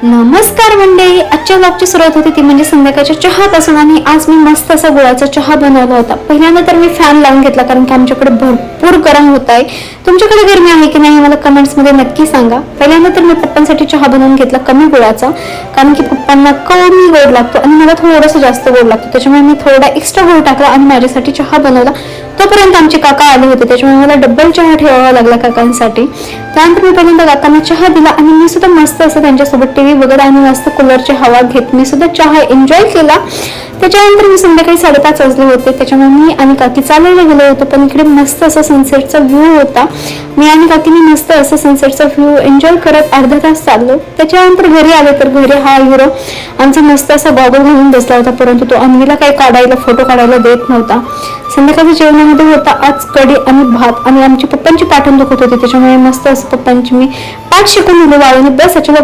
नमस्कार मंडळी, आजच्या ब्लॉगची सुरुवात होती ती म्हणजे संध्याकाळच्या चहापासून. आणि आज मी मस्त असा गुळाचा चहा बनवला होता. पहिल्यांदा तर मी फॅन लावून घेतला कारण की आमच्याकडे भरपूर गरम होत आहे. तुमच्याकडे गरमी आहे की नाही मला कमेंट्स मध्ये नक्की सांगा. पहिल्यांदा तर मी पप्पांसाठी चहा बनवून घेतला कमी गुळाचा, कारण की पप्पांना कमी गोड लागतो आणि मला थोडंसं जास्त गोड लागतो. त्याच्यामुळे मी थोडा एक्स्ट्रा गोड टाकला आणि माझ्यासाठी चहा बनवला. तोपर्यंत आमचे काका आले होते, त्याच्यामुळे मला डबल चहा ठेवावा लागला काकांसाठी. त्यानंतर मी पहिल्यांदा काकांना चहा दिला आणि मी सुद्धा मस्त असं त्यांच्यासोबत टीव्ही बघत आणि मस्त कूलरची हवा घेत मी सुद्धा चहा एन्जॉय केला. त्याच्यानंतर मी संध्याकाळी 5:30 वाजले होते, त्याच्यामुळे मी आणि काकी चालायला गेलो होतो. पण इकडे मस्त असं सनसेटचा व्ह्यू होता. मी आणि काकीने मस्त असं सनसेटचा व्ह्यू एन्जॉय करत अर्धा तास चाललो. त्याच्यानंतर घरी आले तर घरी हा हिरो आमचा मस्त असा गॉगल घालून बसला होता, परंतु तो अन्वीला काही काढायला फोटो काढायला देत नव्हता. संध्याकाळच्या जेवणामध्ये होता आज कढी आणि भात, आणि आमची पप्पांची पाठण दुखत होती, त्याच्यामुळे मस्त असं पप्पांची मी पाठ शिकून दिली वाळून. बस याच्या